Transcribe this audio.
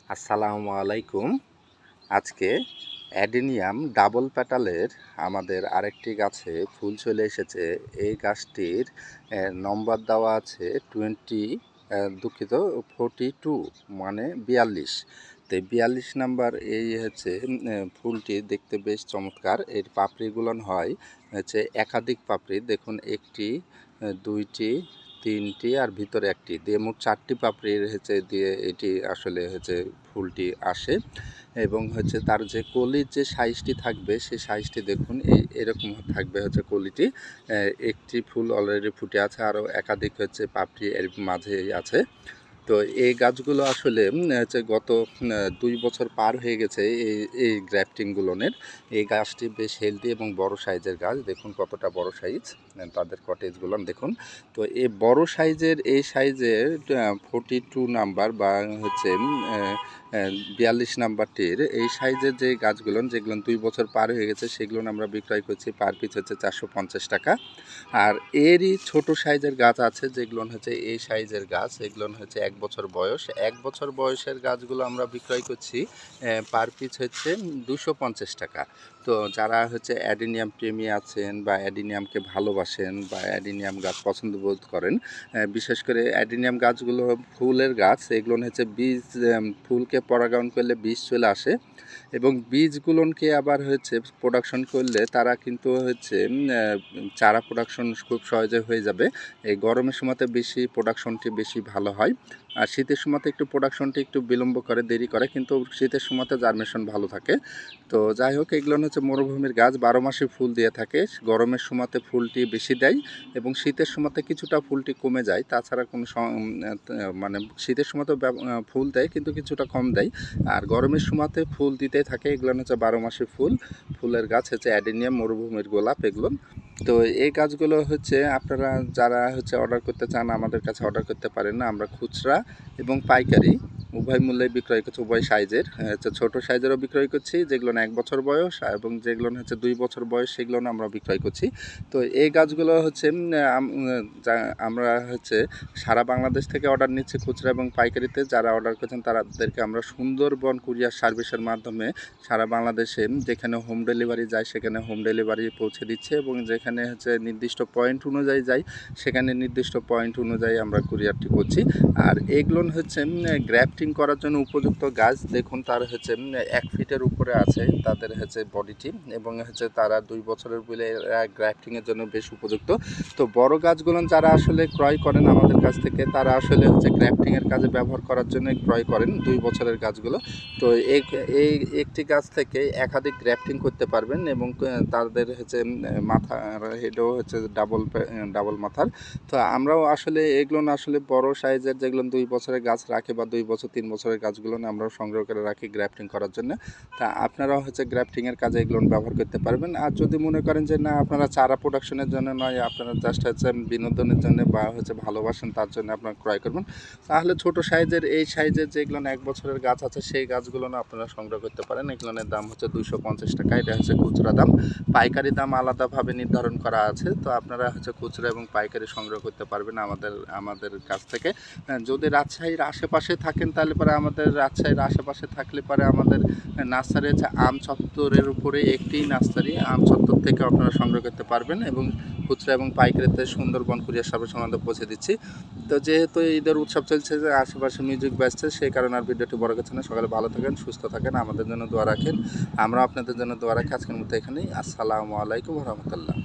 আসসালামু আলাইকুম। আজকে অ্যাডেনিয়াম ডাবল প্যাটালের আমাদের আরেকটি গাছে ফুল চলে এসেছে। এই গাছটির নম্বর দেওয়া আছে 42 মানে 42। তো 42 নাম্বার এই হচ্ছে ফুলটি দেখতে বেশ চমৎকার। এর পাপড়িগুলো হয় হচ্ছে একাধিক পাপড়ি, দেখুন একটি, দুইটি, তিনটি আর ভিতরে একটি দিয়ে মোট 4টি পাপড়ির হচ্ছে দিয়ে এটি আসলে হচ্ছে ফুলটি আসে। এবং হচ্ছে তার যে কলির যে সাইজটি থাকবে সেই সাইজটি দেখুন এরকম থাকবে হচ্ছে কলিটি। একটি ফুল অলরেডি ফুটে আছে, আরও একাধিক হচ্ছে পাপড়ি এর মাঝেই আছে। তো এই গাছগুলো আসলে হচ্ছে গত 2 বছর পার হয়ে গেছে এই গ্রাফটিংগুলোনের। এই গাছটি বেশ হেলদি এবং বড় সাইজের গাছ, দেখুন কতটা বড় সাইজ তাদের কটেজগুলো দেখুন। তো এই বড় সাইজের এই সাইজের 42 নাম্বার বা হচ্ছে 42 নাম্বারটির এই সাইজের যে গাছগুলো যেগুলো 2 বছর পার হয়ে গেছে সেগুলো আমরা বিক্রয় করছি পার পিস হচ্ছে 450 টাকা। আর এরই ছোট সাইজের গাছ আছে যেগুলো হচ্ছে এই সাইজের গাছ, এগুলো হচ্ছে 1 বছর বয়স। 1 বছর বয়সের গাছগুলো আমরা বিক্রয় করছি পার পিস হচ্ছে 250 টাকা। তো যারা হচ্ছে অ্যাডেনিয়াম প্রেমী আছেন বা অ্যাডেনিয়ামকে ভালোবাসেন বা অ্যাডেনিয়াম গাছ পছন্দ বোধ করেন, বিশেষ করে অ্যাডেনিয়াম গাছগুলো ফুলের গাছ, এগুলো হচ্ছে বীজ ফুলকে পরাগায়ন করলে বীজ চলে আসে এবং বীজগুলোকে আবার হচ্ছে প্রোডাকশন করলে তারা কিন্তু হচ্ছে চারা প্রোডাকশন খুব সহজে হয়ে যাবে। এই গরমের সময়তে বেশি প্রোডাকশনটি বেশি ভালো হয়, আর শীতের সময়তে একটু প্রোডাকশনটি একটু বিলম্ব করে, দেরি করে, কিন্তু শীতের সময়তে জার্মেশন ভালো থাকে। তো যাই হোক, এগুলো হচ্ছে মরুভূমির গাছ, 12 মাসে ফুল দিয়ে থাকে। গরমের সময়তে ফুলটি বেশি দেয় এবং শীতের সময়তে কিছুটা ফুলটি কমে যায়। তাছাড়া কোনো মানে শীতের সময়তে ফুল দেয় কিন্তু কিছুটা কম দেয়, আর গরমের সময়তে ফুল দিতে থাকে। এগুলো হচ্ছে 12 মাসে ফুলের গাছ, হচ্ছে অ্যাডেনিয়াম, মরুভূমির গোলাপ এগুলো। তো এই গাছগুলো হচ্ছে আপনারা যারা হচ্ছে অর্ডার করতে চান আমাদের কাছে অর্ডার করতে পারেন না। আমরা খুচরা এবং পাইকারি উভয় মূল্যে বিক্রয় করছি, উভয় সাইজের হচ্ছে ছোটো সাইজেরও বিক্রয় করছি যেগুলো 1 বছর বয়স, এবং যেগুলো হচ্ছে 2 বছর বয়স সেগুলো আমরা বিক্রয় করছি। তো এই গাছগুলো হচ্ছে আমরা হচ্ছে সারা বাংলাদেশ থেকে অর্ডার নিচ্ছি খুচরা এবং পাইকারিতে। যারা অর্ডার করছেন তাদেরকে আমরা সুন্দরবন কুরিয়ার সার্ভিসের মাধ্যমে সারা বাংলাদেশে যেখানে হোম ডেলিভারি যায় সেখানে হোম ডেলিভারি পৌঁছে দিচ্ছে, এবং যেখানে হচ্ছে নির্দিষ্ট পয়েন্ট অনুযায়ী যায় সেখানে নির্দিষ্ট পয়েন্ট অনুযায়ী আমরা কুরিয়ারটি করছি। আর এগুলো হচ্ছে গ্রাফটিং করার জন্য উপযুক্ত গাছ, দেখুন তার হচ্ছে 1 ফিটের উপরে আছে তাদের হচ্ছে বডিটি, এবং হচ্ছে তারা 2 বছরের বলে গ্রাফটিংয়ের জন্য বেশ উপযুক্ত। তো বড় গাছগুলো যারা আসলে ক্রয় করেন আমাদের কাছ থেকে তারা আসলে হচ্ছে গ্রাফটিংয়ের কাজে ব্যবহার করার জন্য ক্রয় করেন 2 বছরের গাছগুলো। তো এই একটি গাছ থেকে একাধিক গ্রাফটিং করতে পারবেন, এবং তাদের হচ্ছে মাথার হেডও হচ্ছে ডাবল মাথার। তো আমরাও আসলে এগুলো আসলে বড় সাইজের যেগুলো 2 বছরের গাছ রাখে বা 2 বছর 3 বছরের গাছগুলো আমরাও সংগ্রহ করে রাখি গ্রাফটিং করার জন্য। তা আপনারাও হচ্ছে গ্রাফটিংয়ের কাজে এগুলো ব্যবহার করতে পারবেন। আর যদি মনে করেন যে না আপনারা চারা প্রোডাকশনের জন্য নয়, আপনারা জাস্ট হচ্ছে বিনোদনের জন্য বা হচ্ছে ভালোবাসেন তার জন্য আপনারা ক্রয় করবেন, তাহলে ছোট সাইজের এই সাইজের যেগুলো 1 বছরের গাছ আছে সেই গাছগুলো আপনারা সংগ্রহ করতে পারেন। এগুলোর দাম হচ্ছে 250 টাকা, এটা হচ্ছে খুচরা দাম। পাইকারি দাম আলাদাভাবে নির্ধারণ করা আছে। তো আপনারা হচ্ছে খুচরা এবং পাইকারি সংগ্রহ করতে পারবেন আমাদের কাছ থেকে। যদি রাজশাহীর আশেপাশে থাকেন তাহলে পরে আমাদের রাজশাহীর আশেপাশে থাকলে পরে আমাদের নার্সারি আছে আম চত্বরের উপরে একটি নার্সারি, আম চত্বর থেকে আপনারা সংগ্রহ করতে পারবেন, এবং খুচরা এবং পাইকারিতে সুন্দরবন কুরিয়ার সার্ভিসের মাধ্যমে পৌঁছে দিচ্ছি। তো যেহেতু ঈদের উৎসব চলছে, যে আশেপাশে মিউজিক বাজছে, সেই কারণে আর ভিডিওটি বড় করছে না। সকালে ভালো থাকেন, সুস্থ থাকেন, আমাদের জন্য দোয়া রাখেন, আমরা আপনাদের জন্য দোয়া রাখি। আজকের মতো এখানেই। আসসালামু আলাইকুম ওয়া রাহমাতুল্লাহ।